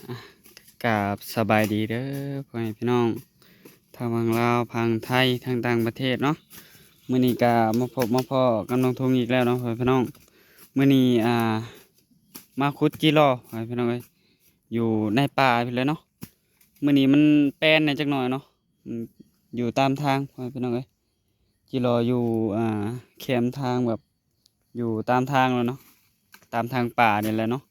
อ่ะกราบสบายดีเด้อพ่อแม่พี่น้องทางฝั่งลาวพังไทยทางต่างประเทศเนาะมื้อนี้ก็มาพบมาพ้อกับน้องทงอีกแล้วเนาะพ่อแม่พี่น้องมื้อนี้มาขุดจิโร่พ่อแม่พี่น้องเอ้ยอยู่ในป่าพี่เลยเนาะมื้อนี้มันแป้นในจักหน่อยเนาะอืมอยู่ตามทางพ่อแม่พี่น้องเอ้ยจิโร่อยู่แคมทางแบบอยู่ตามทางแล้วเนาะตามทางป่านี่แหละเนาะ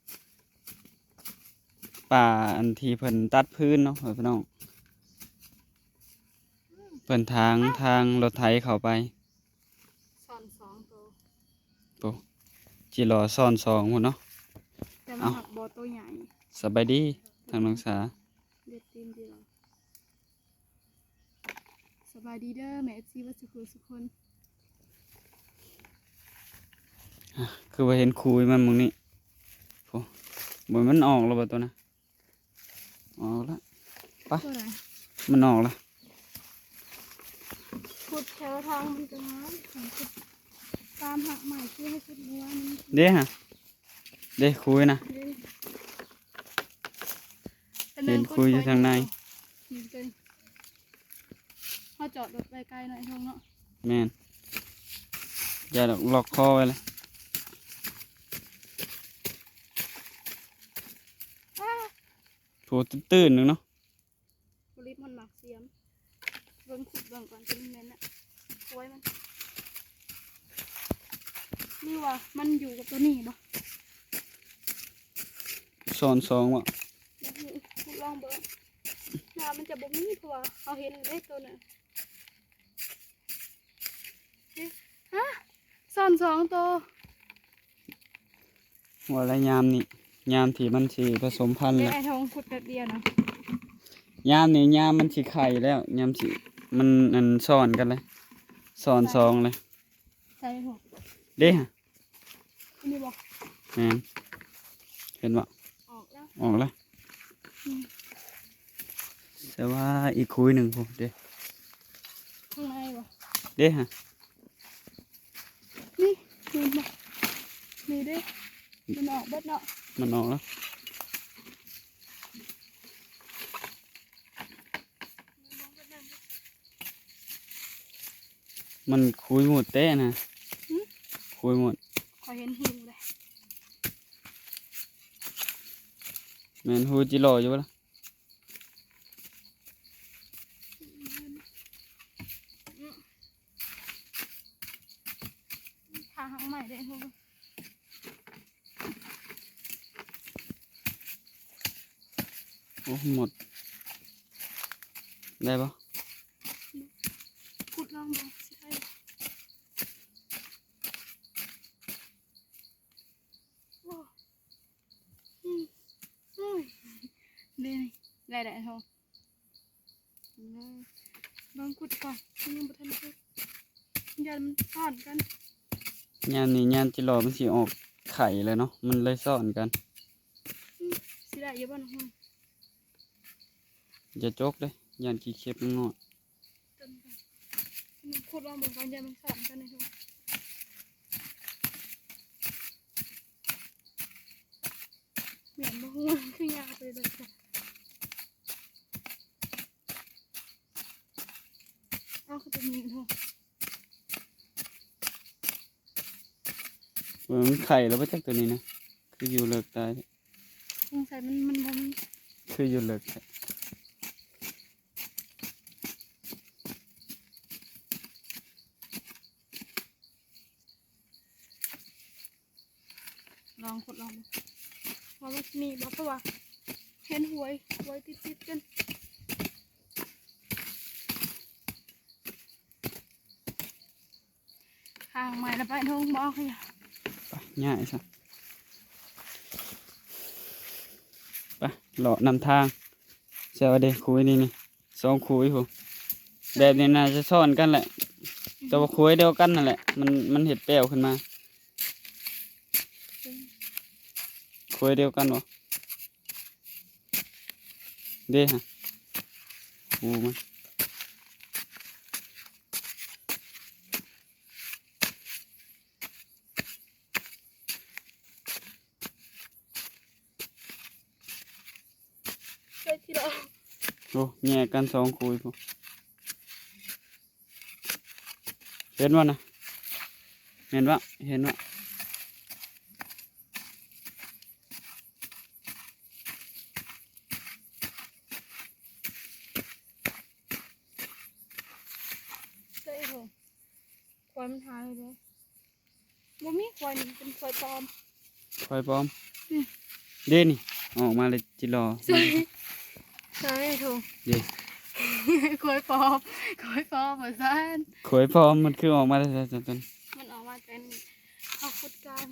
ป่าอันที่เพิ่นตัดพื้นเนาะพี่น้องเพิ่นทางรถไถเข้าไปซ่อนสองตัวปุ๊จิรอซ่อนสองหมดเนาะแต่มันหักบอตัวใหญ่สบายดีทางน้องสาเด็ดตีนดีหรอสบายดีเด้อแม่เอฟซีวัสดุสุกคนคือว่าเห็นคุยมันมึงนี่ปุ๊บ่มันออกแล้วบ่ตัวนะออกแล้วไป ตัวไหน มันออกแล้ว ขุดแถวทางมันจะงามของขุดตามหักใหม่ที่ให้ขุดบัวมัน เด้ฮะเด้คุยนะเห็นคุยอยู่ทางในนี่เกินเขาจอดรถไปไกลหน่อยทงเนาะแม่นอย่าดอกล็อกคอไว้เลยโถตื้นๆหนึงเนาะบริษมันหมักเสียมเบิ่งขุดเบิ่งก่อนเป็นเน้นอะโอ้ยมันนี่ว่ามันอยู่กับตัวนี้บ่ ซ่อนสองว่ะ ขุดลองเบิ่งน้ำมันจะบ่มีเพราะว่าเขาเห็นเล็กตัวน่ะนี่ฮะซ่อนสองตัว ว่าแล้วยามนี่ยามที่มันสิผสมพันธุ์ เดี๋ย แล้ว ว ไอ้ทองขุดแบบเดียวนะ ยามนี่ยามมันสิไข่แล้วยามสิมันอันซ้อนกันเลยซ้อนสองเลย ใช่หัว เด้ฮะ อันนี้บอก แม่นเห็นบ่ ออกแล้ว ออกแล้วแต่ว่าอีกคุยหนึ่งผมเด้ ข้างในบอก เด้ฮะ นี่นี่บอกนี่เด้มันออกเบิดเนาะ มันออกแล้วมันคุยหมดเต้นะคุยหมด ขอเห็นหิวเลย แม่นฮูจิโร่อยู่บ่ล่ะ ทางข้างใหม่ได้ทุก โอ้หมดได้ปะ ขุดลองบอกสิได้โอ้นี่ได้ได้ทองลองขุดก่อนยังบ่ทันขุดยันมันซ่อนกัน ยามนี้ยามจิโร่มันสิออกไข่เลยเนาะมันเลยซ้อนกัน สิได้เยอะบ้างน้อง อย่าจกเลยยานขี้เข็บมันงอด มันขุดลองบอกกันยันมันซ่อนกันนะทุกเหมือนบ่ฮู้คือยากไปเลยจ้ะเอาคือตัวนี้ทุก มันไข่แล้วไปจากตัวนี้นะคืออยู่เลิกตาย สงสัยมันบ่มี คืออยู่เลิกตาย ลองขุดลองดูว่ามันมีบอกเพราะว่าเห็นหวยติดกันห่างใหม่แล้วไปทงบอกให้ ไปง่ายซะไปเลาะนำทางเสียว่าเด็กคุยนี่สองคุยผมแบบนี้น่าจะซ่อนกันแหละแต่ว่าคุยเดียวกันนั่นแหละมันเห็ดแป้วขึ้นมาคุยเดียวกันวะเด้ฮะกูมัน โอ้แยกกัน2คุยพุ่นเห็นบ่นะเห็นบ่เห็นบ่ เจ้าไอ้โถควายมันหายไปเลยบ่มีควายนี่เป็นควายปลอม ควายปลอม อืม เด้นี่ออกมาเลยจิรอ ใช่ใช่ไอ้โถ เด้ ควายปลอมควายปลอมเหมือนกัน ควายปลอมมันคือออกมาได้จัง มันออกมาเป็นเอาฟุตการ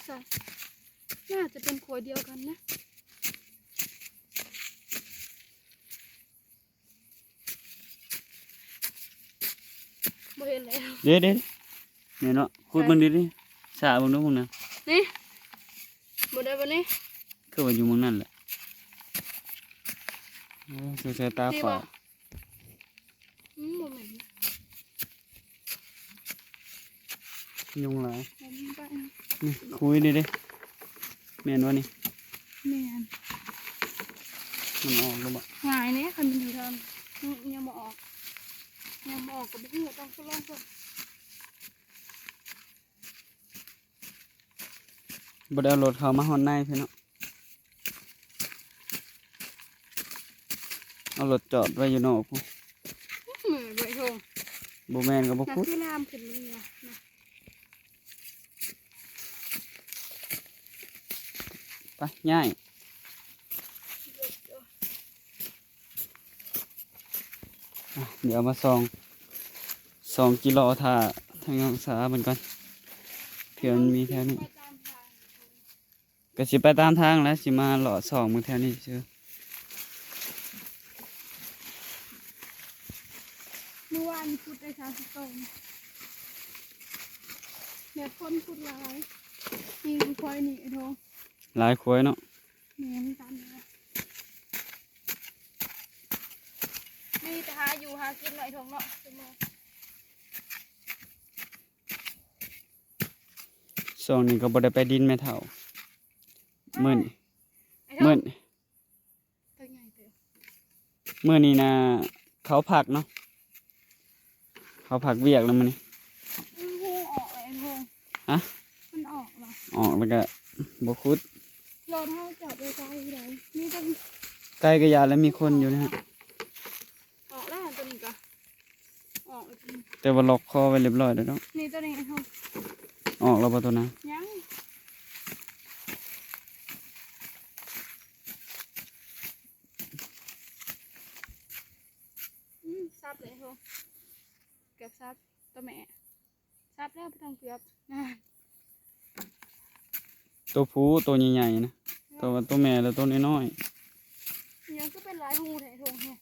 ใช่น่าจะเป็นขวดเดียวกันนะบ่เห็นแล้ว เด้เด้เนี่ยเนาะขุดมันดิสาบ่นู้นพุ่นน่ะ นี่บ่ได้บ่นี่ คือว่าอยู่หมึงนั่นแหละโอ้สงสัยตา นี่ ฝา บ่บ่แม่น ยุงหลาย บ่มีบ้าน นี่คุยดิเด้แม่นบ่นี่ แม่น มันออกแล้วบ่ หายเนี่ยคันมันอยู่ทำยังบ่ออกยังบ่ออกก็บ่ฮู้ต้องทดลองก่อน บ่ได้เอารถเข้ามาฮอดในพี่เนาะเอารถจอดไว้อยู่นอกพุ่น มือไว้โทง บ่แม่นก็บ่ น่ะ ขุด คือลามขึ้นมาเนี่ยนะ ไปย้ายอ่ะเดี๋ยวมาส่องกิโลท่าทางองศาเหมือนกันเผื่อมันมีแถวนี้ ไปตามทาง ก็สิไปตามทางแล้วสิมาหล่อสองมือแถวนี้เชื่อ เมื่อวานพูดได้30ต้นแบบคนพูดหลายนี่มันควายนี่ไอ้โทง หลายควยเนาะ แม่นตามนะนี่จะหาอยู่หากินหน่อยโทงเนาะซุมื้อ สองนี่ก็บ่ได้ไปดินแม่เฒ่ามื้อนี้ ไอ้โท มื้อง ตัวใหญ่เด้อ มื้อนี้นะเขาผักเนาะเขาผักเวียกแล้วมื้อนี้ มันหูออกเลยไอ้โทง ฮะ มันออกเหรอ ออกแล้วก็บ่ขุด รอเท่าจับไปไกลเลยนี่ต้อง ใกล้กระยาแล้วมีคนอยู่นะฮะ ออกแล้วตัวนี้ก็ออกแล้วตัวนี้ แต่ว่าล็อกคอไว้เรียบร้อยแล้วเนาะ นี่ตัวนี้ไอ้โทง ออกแล้วบ่ตัวนั้น ยังซับเลยโทเกือบซับตัวแม่ซับแล้วไม่ต้องเกือบนะ ตัวผู้ตัวใหญ่ๆนะตัวแม่แล้วตัวน้อย ยังก็เป็นลายหูไอ้โทเนี่ย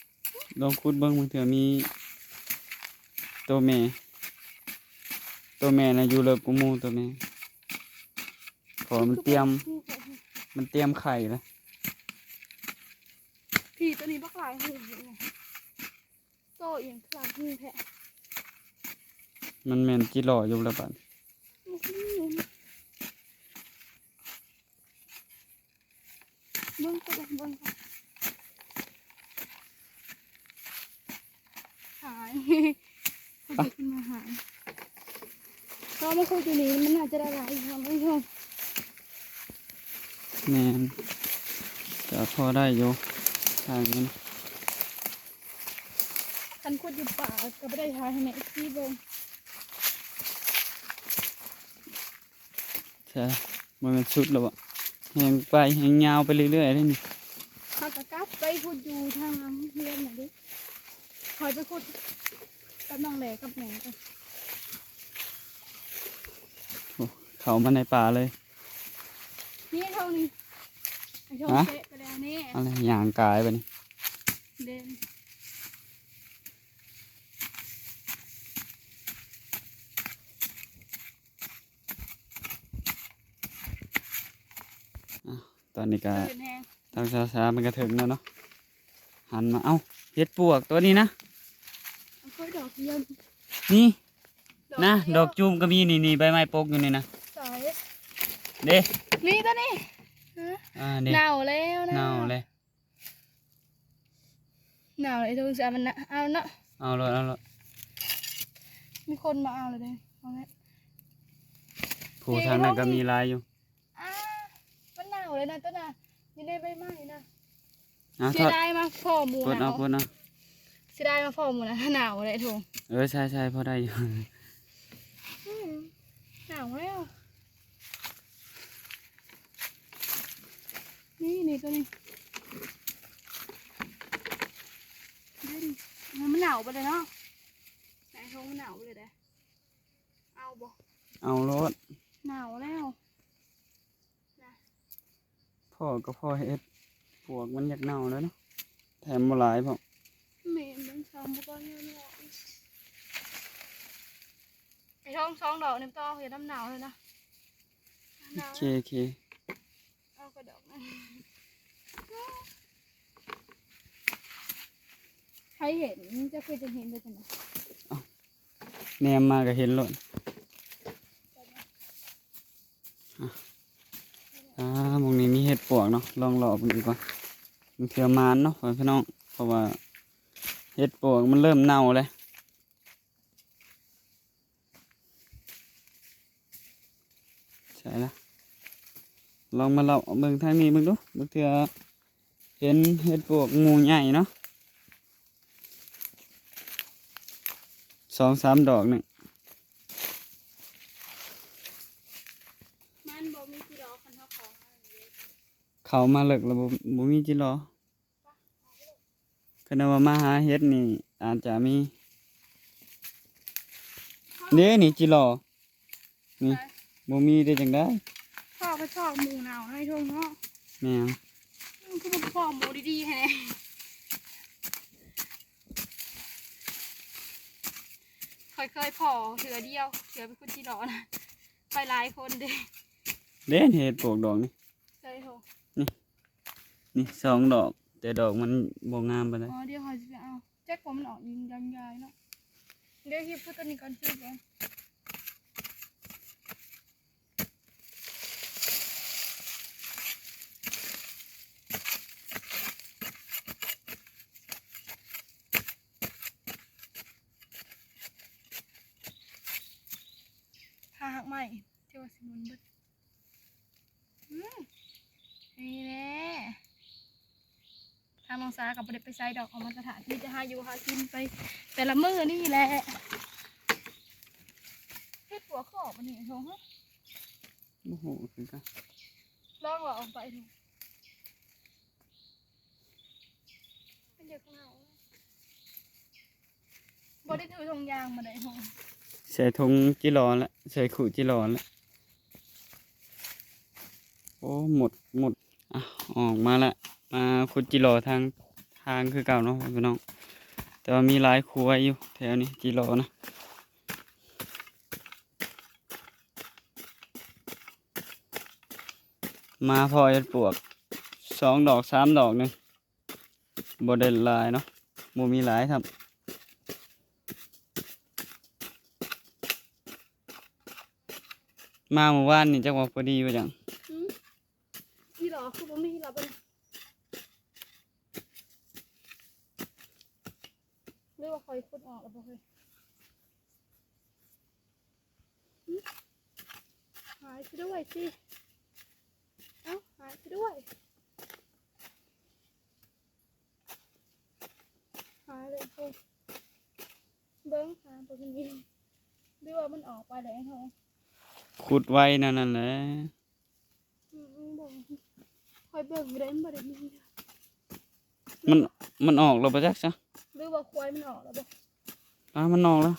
ๆลองขุดเบิ่งมันเถื่อมีตัวแม่น่ะอยู่เลิกกูหมู่ตัวแม่ขอมันเตรียมไข่แล้ว พี่ตัวนี้บักลายหูเห็นไหมโตเอียงลายหูแท้ มันแม่นจิหล่ออยู่แล้วบัด เบิ้งตัวเบิ้งก่อนหายเขาจะขึ้นมาหายเพราะมันคุยตัวนี้มันน่าจะได้หลายอีกครับไม่ใช่ แม่นก็พอได้อยู่ทางนั้น คันคุดอยู่ป่าก็ไม่ได้หายให้ไหนที่เบิ้ง ใช่มันเป็นชุดแล้วบ่แหงไปแหงยาวไปเรื่อยๆเลยนี่ เขากะกลับไปคุดอยู่ทางน้ำเฮียนหน่อยดิคอยไปคุดกับน้องแหล่กับแหน่กัน เขามาในป่าเลย นี่เท่านี้ไอ้โชว์ ฮะ เตะไปแล้วนี่ อะไรย่างกายไปนี่ เด่น ตอนนี้ก็ เป็นแหง ทางช้าๆมันก็ถึงแล้วเนาะหันมาเอ้าเฮ็ดปวกตัวนี้นะ เอาค่อยดอกเดียว นี่ ดอก นะ เยว ดอกจูมก็มีนี่ใบไม้ปกอยู่นี่นะ สาย เด้ นี่ตัวนี้ เด็ก หนาวแล้วนะ เน่าเลย หนาวเลยทุกสามันนะเอาเนาะ เอาเลย มีคนมาเอาเลยเด้เอาไง ผู้ทางนั้นก็มีลายอยู่ อ่ามันหนาวเลยนะต้นน่ะนี่ได้ใบไม้นะ เอา เสี ท ย อด ดายมาพ่อหมู กด นะ เอากดเอา เสียดายมาพ่อหมูนะหนาวเลยทุก ใช่พอได้อยู่ หนาวแล้วนี่ตัวนี้ได้ดิมันหนาวไปเลยเนาะไหนทงมันหนาวไปเลยเด้เอาบ่ เอารถ หนาวแล้วนะ พ่อก็พ่อเฮ็ดปวกมันอยากเน่าแล้วเนาะแถมบ่หลายพ่อ เมนมันสองก้อนเงินหรอกไอ้ท้องสองดอกเนี่ยต้องอย่าน้ำหนาวเลยนะหนาว โอเค เอากระดอกนะใครเห็นจะเคยจะเห็นเลยจังไหม แนมมาก็เห็นรถหมองนี้มีเห็ดปวกเนาะลองหลอกมันดีกว่ามันเถื่อมานเนาะพี่น้องเพราะว่าเห็ดปวกมันเริ่มเน่าเลยใช่ละลองมาเลาะเบิ่งทางนี้เบิ่งดูเบิ่งเถื่อเห็นเห็ดปวกหมู่ใหญ่เนาะ2-3 ดอกหนึ่ง มันบอกมีกี่ดอกคันเท่าของ เขามาเลิกแล้วบ่มีจิรอคือว่ามาหาเฮ็ดนี่อาจจะมีนี่จิรอนี่บ่มีได้จังได้ พ่อก็ชอบหมูหนาวให้ทงเนาะ แม่ง คือมันพ่อหมูดีๆให้แน่เคยพอเถือเดียวเถือเป็นคนที่รอนะไปหลายคนเด้ เด่นเฮ็ดปลูกดอกนี่ ใช่โถ นี่2 ดอก แต่ดอกมันบ่งามปานใด อ๋อเดี๋ยวเขาจะไปเอาแจ็คผมมันออกยิงยันยายเนาะเดี๋ยวคิดพูดตัวนี้ก่อนชื่อก่อนถ้าหักใหม่เที่ยวสิมุนเบิดนี่แน่ทางน้องสากับประเด็ไปใช้ดอกของมันกระถางที่จะหาอยู่หากินไปแต่ละมื้อนี่แหละเฮ็ดหัวขอบมันนี่ทงฮะ โอ้โหคือกัน ลองว่าออกไปดูเป็นเด็กเหงาบ่ได้ถือทงยางมาได้ทง ใส่ถุงจิรอแล้วใส่ขู่จิรอแล้วโอ้หมดอ่ะออกมาละมาขุดจิรอทางคือเก่าเนาะพี่น้องแต่ว่ามีหลายครัวอยู่แถวนี้จิรอนะมาพอเฮ็ดปวก2 ดอก 3 ดอกหนึงบ่ได้หลายเนาะบ่มีหลายครับมาเมื่อวานนี่จักว่าพอดีว่าจัง ที่หรอคือบ่มีหรอบ่เรียกว่าคอยขุดออกแล้วบ่เคยหายไปด้วยสิเอ้าหายไปด้วยหายเลยคุณเบิ้งหาตัวนี้หรือว่ามันออกไปแล้วเหรอ ขุดไว้นั่นแหละ บ่คอยเบิ่งเรนบ่ได้มี มันออกแล้วบ่จักซะ หรือว่าควายมันออกแล้วบ่ มันออกแล้ว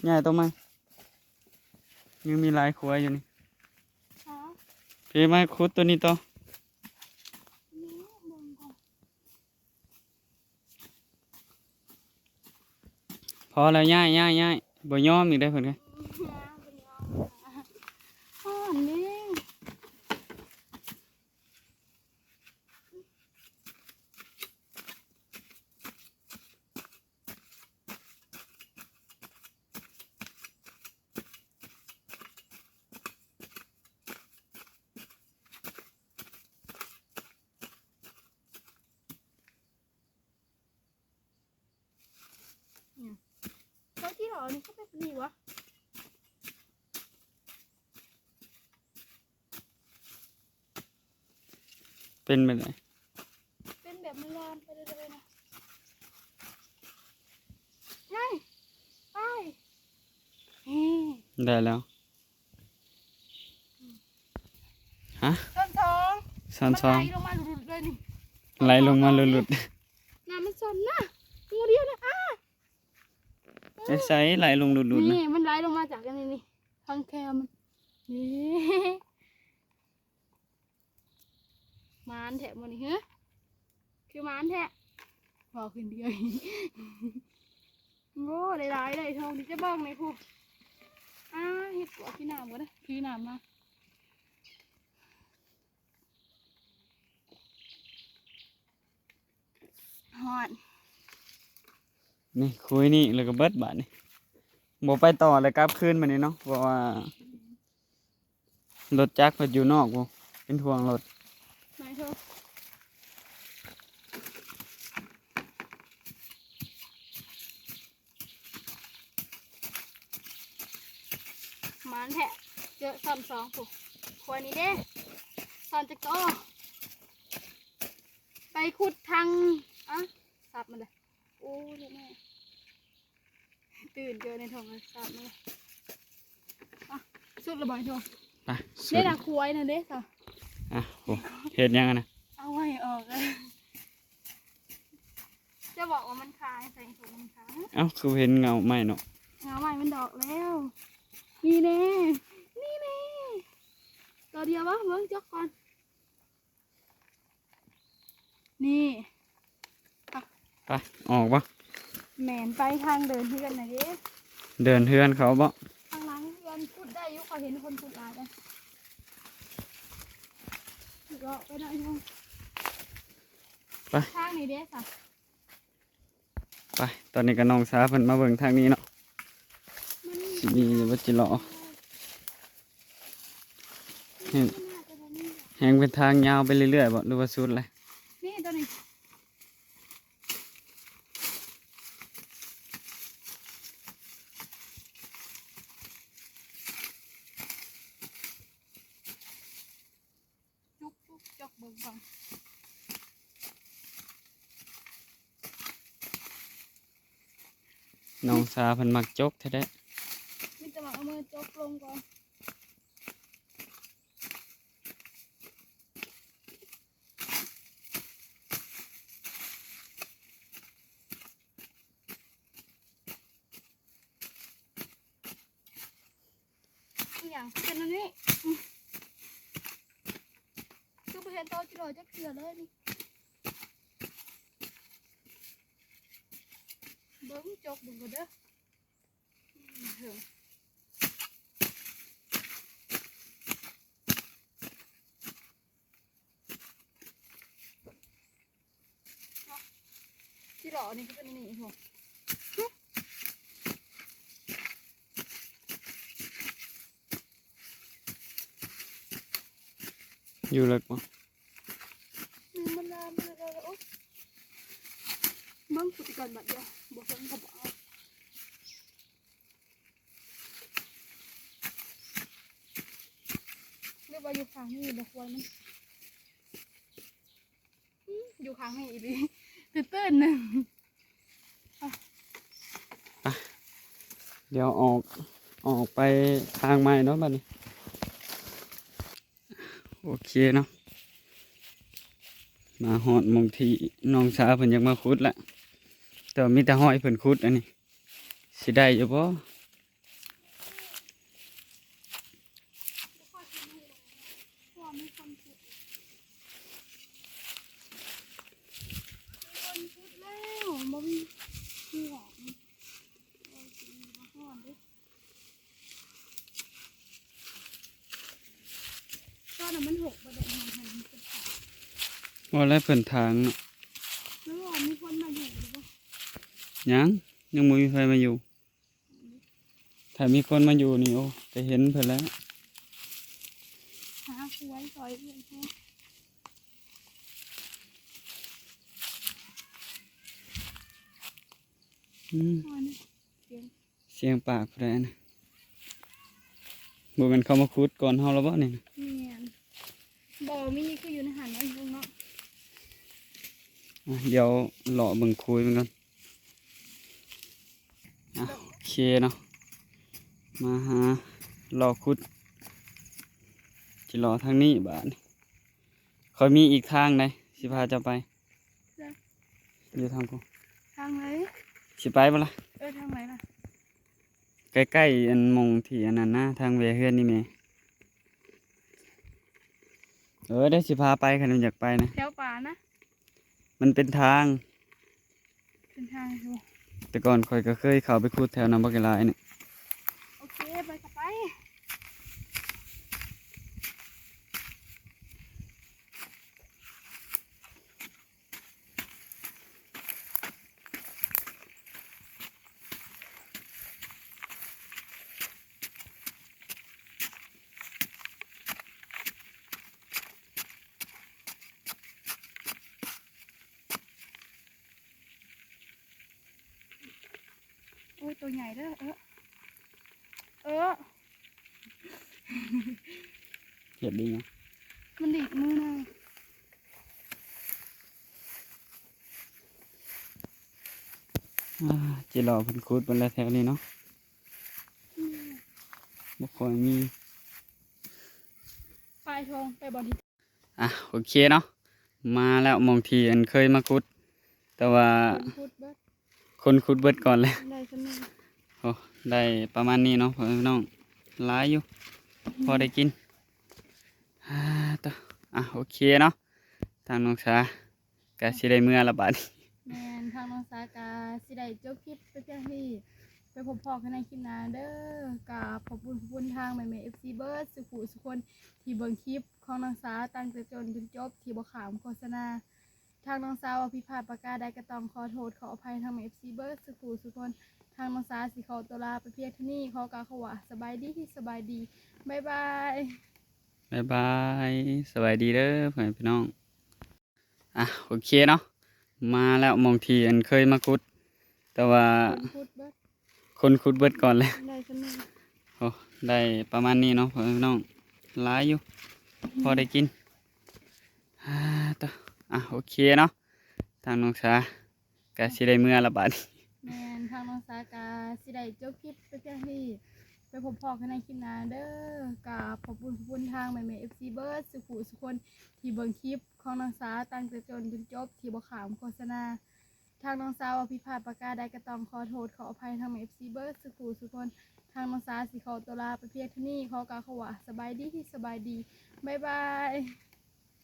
ใหญ่ตัวไหมยังมีหลายครัวอยู่นี่ อ๋อ พี่มาขุดตัวนี้ต่อ นี่เบิ่งก่อน พอแล้วย้ายบ่ยอมอีกได้อเพิ่นไง อ๋อนี่ อนี่ก็เป็นนี่วะ เป็นไปไหน เป็นแบบมันลามไปเลยนะไงไปนี่ ได้แล้วฮะ ต้นทอง ซ้อนซ้อน มันไหลลงมาหลุดๆเลยนี่ ไหลลงมาหลุด น้ำมันสนนะงูเดียวนะๆไอ้ไซไหลลงหลุดๆนะ นี่มันไหลลงมาจากอันนี้นี่ทางแคมมันนี่มานแทะมันนี่ฮะคือมานแทะพอขึ้นเดียวโอ้ได้หลายได้ทองดิจะบ้างไหมพูเห็ดกัวขี้น้ำกันนะขี้น้ำมาหอน นี่คุยนี่แล้วก็เบิดบาดนี่บ่ไปต่อเลยกลับคืนมานี่เนาะเพราะว่ารถจักรเพิ่นอยู่นอกบ่เป็นห่วงรถ ไหนเธอหมันแทะเจอซ้ำสองปุ๊บควรนี้เด้ซอนจะโตไปขุดทางสับมันเลยโอ้ยลูกแม่ตื่นเจอในท้องเลยสับมันเลยสุดระบายทอง ไปสุ เด้ ด ละควายนะเด้ค่ะ อ่ะโอ้เฮ็ดยังอะนะ เอาไว้ออกเลยจะบอกว่ามันคายใส่ถุงมันคาย เอ้าคือเห็นเงาไหม้เนาะ เงาใหม่มันดอกแล้ว นี่แน่นี่แน่ตัวเดียววะเบิ้งจกก่อน นี่ ไปออกบ่ แหมนไปทางเดินเพื่อนนะเด้ เดินเฮือนเขาบ่ ทางหลังเพื่อนพูดได้อยุเขาเห็นคนพูดลายได้ก็ไปหน่อยนึง ไป ทางนี้เด้ค่ะ ไปตอนนี้ก็น้องสาเพิ่นมาเบิ่งทางนี้เนาะ มัน สิมีบ่จิรอแฮง น่าจะบ่มีหรอก แฮงเป็นทางยาวไปเรื่อยๆบ่หรือว่าสุดเลย นี่ตัวนี้จุกจุกจกเบิ่งก่อน น้องสาเพิ่นมักจกแท้ มีแต่ว่าเอามือจกลงก่อนอีกอย่างเป็นอันนี้คือไปเห็นโตจิโร่จะเกลือเลยนี่เบิ้งจกเบิ้งก็เด้อเถิงจิโร่นี่ก็เป็นนี่หัว ๆอยู่เลิกบ่ มันลามมันอะไรโอ๊ยมึงกูติกันบัดเดียวบอกฉันก็บอกเอาเรียกว่าอยู่ข้างนี่บอกไว้มันอยู่ข้างนี่อีหลีตื่นๆหนึ่ง เดี๋ยวออกไปทางใหม่เนาะบัดนี้โอเคเนาะมาฮอดหมองที่น้องสาเพิ่นอยากมาขุดละแต่ว่ามีแต่ห้อยเพิ่นขุดอันนี้สิได้อยู่บ่ มีคนพูดแล้วบ่มีที่หอมเอาสีมาห่อนดิตอนนั้นมันหกประเด็นมันเป็นขา ว่าแล้วเพิ่นทางเนาะ แล้วว่ามีคนมาอยู่หรือเปล่า ยังบ่มีใครมาอยู่ ถ้ามีคนมาอยู่นี่โอ้ก็เห็นเพิ่นแล้ว หาคุยซอยเพื่อนแค่ อืม ห่อนเสียง เสียงปากผู้ใดนะบ่แม่นเขามาขุดก่อนเฮาแล้วบ่นี่นะ เมียนบ่มีคืออยู่ในหันนั่นเนาะ อ่ะเดี๋ยวเลาะเบิ่งคุยมันก่อนอ่ะโอเคเนาะมาหาเลาะขุดสิเลาะทางนี้บาดนี้ค่อยมีอีกทางใดสิพาเจ้าไปอยู่ทางกู ทางไหน สิไปบ่ล่ะ ทางไหนล่ะ ใกล้ๆอันหมองที่อันนั้นนะทางแวเฮือนนี่แหม่ได้สิพาไปคันอยากไปนะ แถวป่านะ มันเป็นทาง เป็นทางอยู่ แต่ก่อนข่อยก็เคยเข้าไปขุดแถวน้ำบักกะลายนี่ โอเคไปกับไป โอ้ยตัวใหญ่เด้อเฮ็ดดีเนาะ มันดิบมือนะ จิรอเพิ่นขุดเพิ่นแล้วแถวนี้เนาะบ่ค่อยมี ปลายทองไปบ่อดี โอเคเนาะมาแล้วหมองที่อันเคยมาขุด แต่ว่า พูดเบิด คนขุดเบิดก่อนแล้ว ได้สนุก โอ้ได้ประมาณนี้เนาะพ่อแม่พี่น้องหลายอยู่พอได้กินต่อโอเคเนาะทางน้องสาก็สิได้เมื่อละบาดนี้ แมนทางน้องสากาสิได้จบคลิปไปเพียงที่ไปพบพ่อกันในคลิปหน้าเด้อกราบขอบคุณทางแม่ๆ FC เบิร์ดสุขุสุคนที่เบิ่งคลิปของน้องสาตั้งแต่จนจบที่บ่ขามโฆษณาทางน้องสาว่าผิดพลาดประการใดก็ต้องขอโทษขออภัยทางแม่ FC เบิร์ดสุขุสุคนทางน้องสาสิขอตัวลาไปเพียงเที่นี่ขอกล่าวคำว่าสบายดีสบายดีบ๊ายบาย บ๊ายบายสวัสดีเด้อพ่อแม่พี่น้องโอเคเนาะมาแล้วหมองที่อันเคยมาขุด แต่ว่า พูดเบิด คนขุดเบิดก่อนแล้ว ได้สนุก โอ้ได้ประมาณนี้เนาะพ่อแม่พี่น้องหลายอยู่พอได้กินต่อโอเคเนาะทางน้องสาก็สิได้เมื่อละบาดนี้ แมนทางน้องสากาสิได้จบคลิปไปเพียงที่ไปพบพ่อกันในคลิปหน้าเด้อกราบขอบคุณทางแม่ๆ FC เบิร์ดสุขุสุคนที่เบิ่งคลิปของน้องสาตั้งแต่จนจบที่บ่ขามโฆษณาทางน้องสาว่าผิดพลาดประการใดก็ต้องขอโทษขออภัยทางแม่ FC เบิร์ดสุขุสุคนทางน้องสาสิขอตัวลาไปเพียงเที่านี้ขอกล่าวคำว่าสบายดีบ๊ายบาย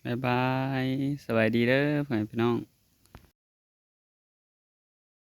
บ๊ายบายสวัสดีเด้อพ่อแม่พี่น้อง